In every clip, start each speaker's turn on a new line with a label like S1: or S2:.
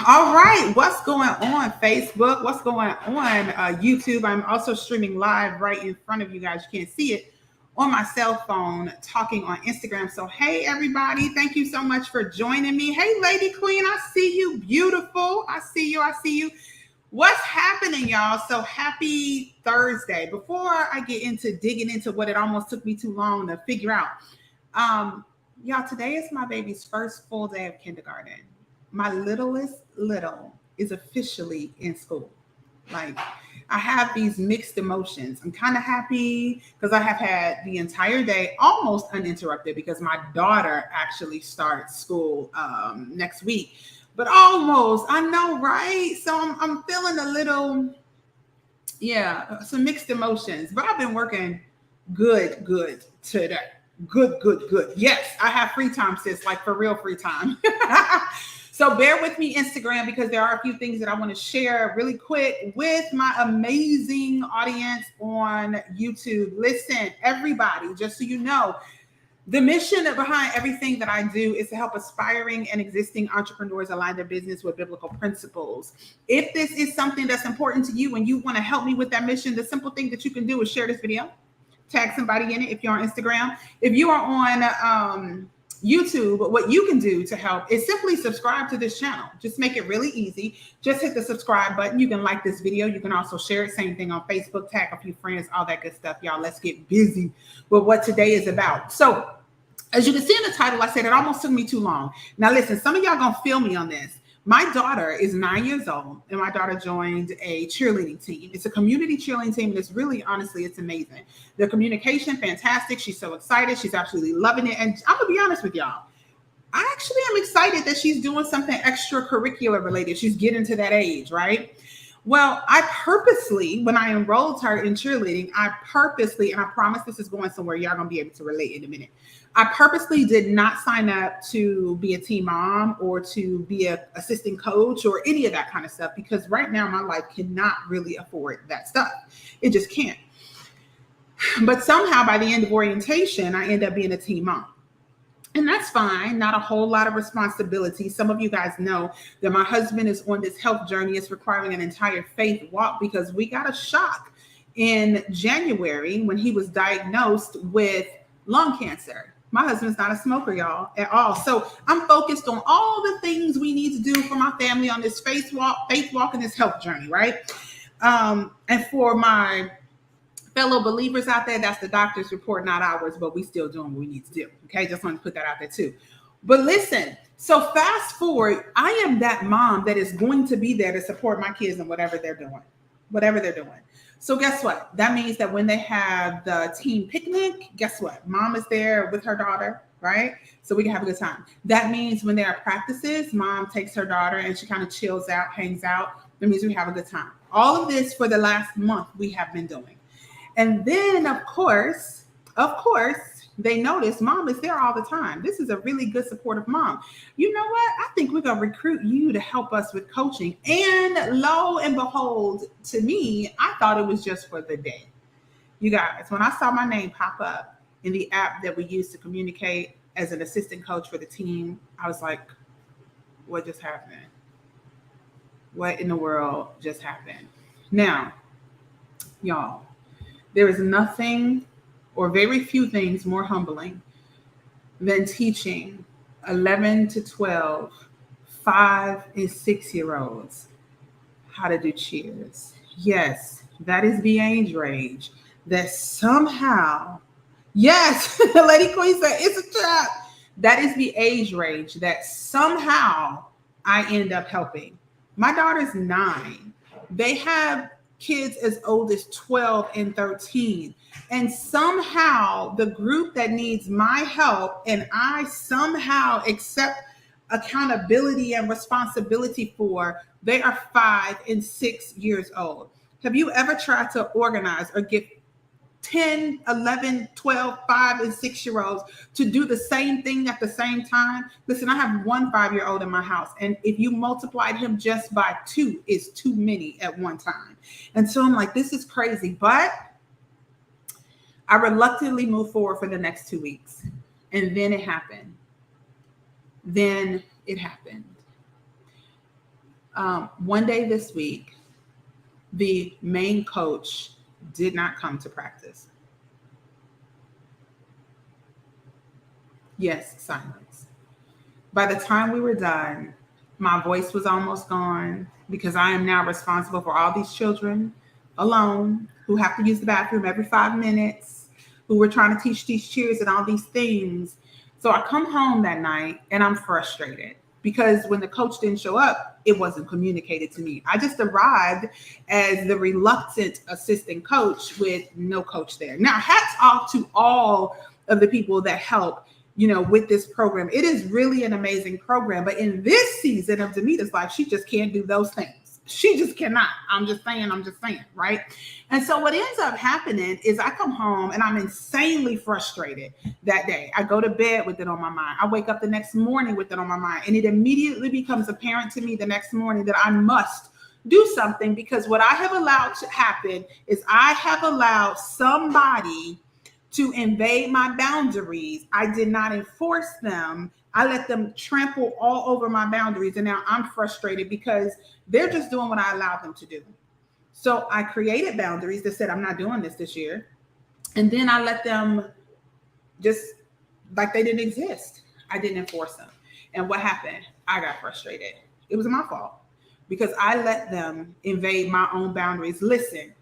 S1: All right, what's going on Facebook? What's going on YouTube? I'm also streaming live right in front of you guys. You can't see it on my cell phone, talking on Instagram. So, hey, everybody, thank you so much for joining me. Hey, Lady Queen, I see you. Beautiful. I see you. I see you. What's happening, y'all? So, happy Thursday. Before I get into digging into what it almost took me too long to figure out, y'all, today is my baby's first full day of kindergarten. My littlest little is officially in school. Like, I have these mixed emotions. I'm kind of happy because I have had the entire day almost uninterrupted because my daughter actually starts school next week. But almost, I know, right? So I'm feeling a little, yeah, some mixed emotions. But I've been working good today. Good. Yes, I have free time, sis, like for real free time. So bear with me, Instagram, because there are a few things that I want to share really quick with my amazing audience on YouTube. Listen, everybody, just so you know, the mission behind everything that I do is to help aspiring and existing entrepreneurs align their business with biblical principles. If this is something that's important to you and you want to help me with that mission, the simple thing that you can do is share this video, tag somebody in it if you're on Instagram. If you are on YouTube, what you can do to help is simply subscribe to this channel. Just make it really easy. Just hit the subscribe button. You can like this video. You can also share it. Same thing on Facebook. Tag a few friends, all that good stuff. Y'all, let's get busy with what today is about. So, as you can see in the title, I said it almost took me too long. Now, listen, some of y'all gonna feel me on this. My daughter is 9 years old, and my daughter joined a cheerleading team. It's a community cheerleading team, and it's really, honestly, it's amazing. The communication, fantastic. She's so excited. She's absolutely loving it. And I'm going to be honest with y'all. I actually am excited that she's doing something extracurricular related. She's getting to that age, right? Well, I purposely, when I enrolled her in cheerleading, and I promise this is going somewhere, y'all going to be able to relate in a minute. I purposely did not sign up to be a team mom or to be an assistant coach or any of that kind of stuff, because right now my life cannot really afford that stuff. It just can't. But somehow by the end of orientation, I end up being a team mom. And that's fine. Not a whole lot of responsibility. Some of you guys know that my husband is on this health journey. It's requiring an entire faith walk because we got a shock in January when he was diagnosed with lung cancer. My husband's not a smoker, y'all, at all. So I'm focused on all the things we need to do for my family on this faith walk and this health journey, right? And for my fellow believers out there, that's the doctor's report, not ours, but we still doing what we need to do. Okay, just want to put that out there too. But listen, so fast forward, I am that mom that is going to be there to support my kids in whatever they're doing. So guess what? That means that when they have the team picnic, guess what? Mom is there with her daughter, right? So we can have a good time. That means when there are practices, mom takes her daughter and she kind of chills out, hangs out. That means we have a good time. All of this for the last month we have been doing. And then, of course, they notice mom is there all the time. This is a really good supportive mom. You know what? I think we're going to recruit you to help us with coaching. And lo and behold, to me, I thought it was just for the day. You guys, when I saw my name pop up in the app that we use to communicate as an assistant coach for the team, I was like, what just happened? What in the world just happened? Now, y'all, there is nothing or very few things more humbling than teaching 11 to 12, 5 and 6-year-olds how to do cheers. Yes, that is the age range that somehow, yes, Lady Queen said it's a trap. That is the age range that somehow I end up helping. My daughter's 9. They have kids as old as 12 and 13. And somehow the group that needs my help and I somehow accept accountability and responsibility for, they are 5 and 6 years old. Have you ever tried to organize or get 10, 11, 12, 5 and 6-year-olds to do the same thing at the same time? Listen, I have one 5-year-old in my house, and if you multiplied him just by 2, it's too many at one time. And so I'm like, this is crazy. But I reluctantly moved forward for the next 2 weeks. And then it happened. One day this week, the main coach did not come to practice. Yes, silence. By the time we were done, my voice was almost gone because I am now responsible for all these children alone who have to use the bathroom every 5 minutes, who were trying to teach these cheers and all these things. So I come home that night and I'm frustrated because when the coach didn't show up, it wasn't communicated to me. I just arrived as the reluctant assistant coach with no coach there. Now, hats off to all of the people that help, with this program. It is really an amazing program. But in this season of Demita's life, she just can't do those things. She just cannot. I'm just saying, right? And so what ends up happening is I come home and I'm insanely frustrated that day. I go to bed with it on my mind. I wake up the next morning with it on my mind. And it immediately becomes apparent to me the next morning that I must do something, because what I have allowed to happen is I have allowed somebody to invade my boundaries. I did not enforce them. I let them trample all over my boundaries. And now I'm frustrated because they're just doing what I allowed them to do. So I created boundaries that said, I'm not doing this year. And then I let them just like they didn't exist. I didn't enforce them. And what happened? I got frustrated. It was my fault because I let them invade my own boundaries. Listen,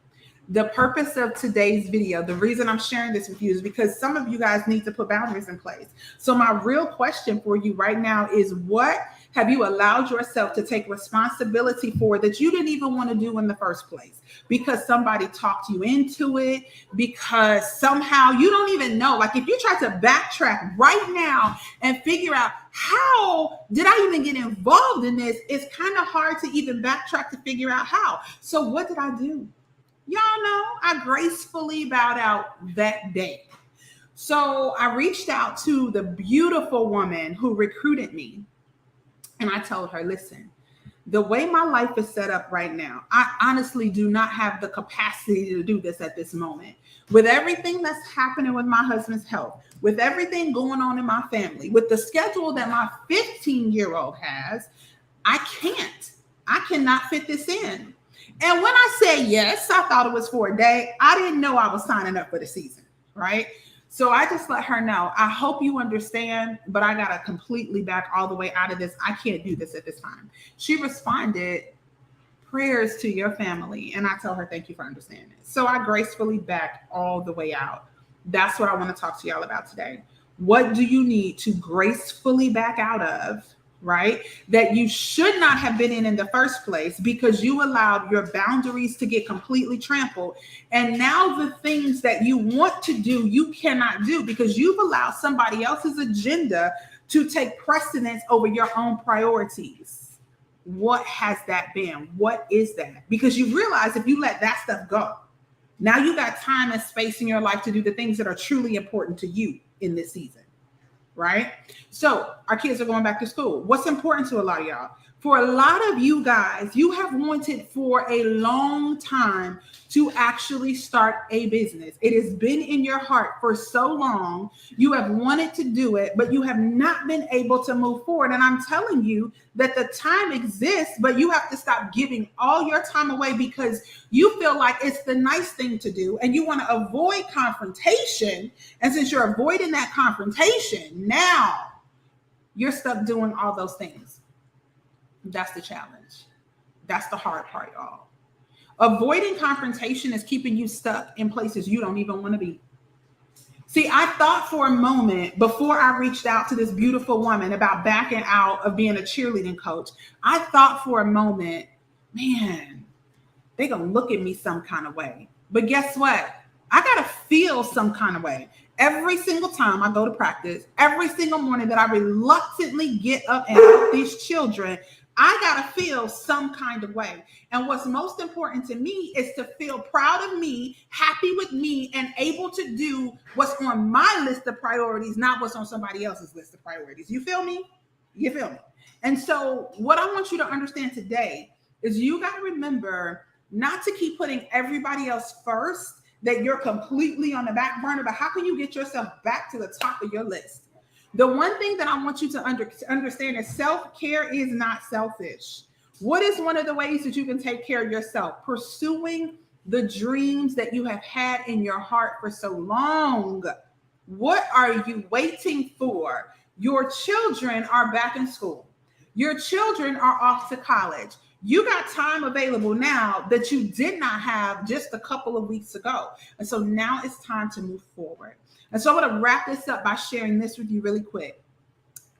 S1: the purpose of today's video, the reason I'm sharing this with you is because some of you guys need to put boundaries in place. So my real question for you right now is, what have you allowed yourself to take responsibility for that you didn't even want to do in the first place? Because somebody talked you into it, because somehow you don't even know. Like if you try to backtrack right now and figure out how did I even get involved in this, it's kind of hard to even backtrack to figure out how. So what did I do? Y'all know I gracefully bowed out that day. So I reached out to the beautiful woman who recruited me. And I told her, listen, the way my life is set up right now, I honestly do not have the capacity to do this at this moment. With everything that's happening with my husband's health, with everything going on in my family, with the schedule that my 15-year-old has, I cannot fit this in. And when I said yes, I thought it was for a day. I didn't know I was signing up for the season, right? So I just let her know, I hope you understand, but I got to completely back all the way out of this. I can't do this at this time. She responded, prayers to your family. And I told her, thank you for understanding. So I gracefully backed all the way out. That's what I want to talk to y'all about today. What do you need to gracefully back out of, right? That you should not have been in the first place because you allowed your boundaries to get completely trampled. And now the things that you want to do, you cannot do because you've allowed somebody else's agenda to take precedence over your own priorities. What has that been? What is that? Because you realize if you let that stuff go, now you got time and space in your life to do the things that are truly important to you in this season. Right? So our kids are going back to school. What's important to a lot of y'all? For a lot of you guys, you have wanted for a long time to actually start a business. It has been in your heart for so long. You have wanted to do it, but you have not been able to move forward. And I'm telling you that the time exists, but you have to stop giving all your time away because you feel like it's the nice thing to do and you want to avoid confrontation. And since you're avoiding that confrontation, now you're stuck doing all those things. That's the challenge. That's the hard part, y'all. Avoiding confrontation is keeping you stuck in places you don't even want to be. See, I thought for a moment before I reached out to this beautiful woman about backing out of being a cheerleading coach, I thought for a moment, man, they're going to look at me some kind of way. But guess what? I got to feel some kind of way. Every single time I go to practice, every single morning that I reluctantly get up and help these children, I got to feel some kind of way. And what's most important to me is to feel proud of me, happy with me, and able to do what's on my list of priorities, not what's on somebody else's list of priorities. You feel me? You feel me? And so what I want you to understand today is you got to remember not to keep putting everybody else first, that you're completely on the back burner, but how can you get yourself back to the top of your list? The one thing that I want you to understand is self-care is not selfish. What is one of the ways that you can take care of yourself? Pursuing the dreams that you have had in your heart for so long. What are you waiting for? Your children are back in school. Your children are off to college. You got time available now that you did not have just a couple of weeks ago. And so now it's time to move forward. And so I'm going to wrap this up by sharing this with you really quick.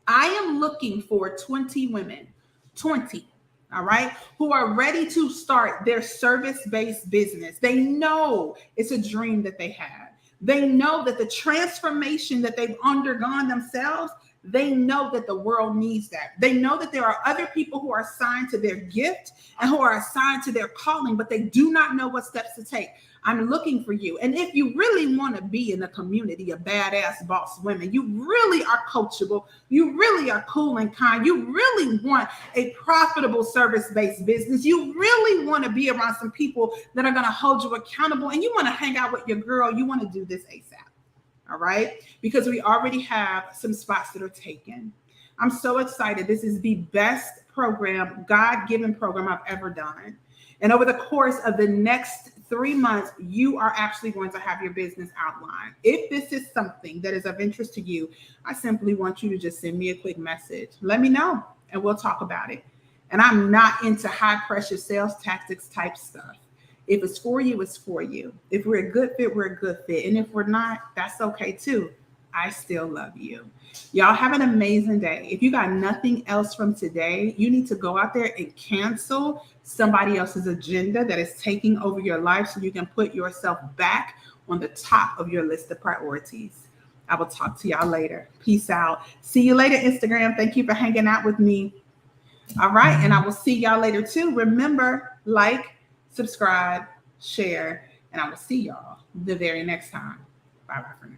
S1: I am looking for 20 women, 20, all right, who are ready to start their service-based business. They know it's a dream that they had. They know that the transformation that they've undergone themselves, they know that the world needs that. They know that there are other people who are assigned to their gift and who are assigned to their calling, but they do not know what steps to take. I'm looking for you. And if you really want to be in a community of badass boss women, you really are coachable, you really are cool and kind, you really want a profitable service-based business, you really want to be around some people that are going to hold you accountable, and you want to hang out with your girl, you want to do this ASAP. All right? Because we already have some spots that are taken. I'm so excited. This is the best program, God-given program I've ever done. And over the course of the next 3 months, you are actually going to have your business outline. If this is something that is of interest to you, I simply want you to just send me a quick message. Let me know, and we'll talk about it. And I'm not into high pressure sales tactics type stuff. If it's for you, it's for you. If we're a good fit, we're a good fit. And if we're not, that's okay too. I still love you. Y'all have an amazing day. If you got nothing else from today, you need to go out there and cancel somebody else's agenda that is taking over your life so you can put yourself back on the top of your list of priorities. I will talk to y'all later. Peace out. See you later, Instagram. Thank you for hanging out with me. All right. And I will see y'all later too. Remember, like, subscribe, share, and I will see y'all the very next time. Bye-bye for now.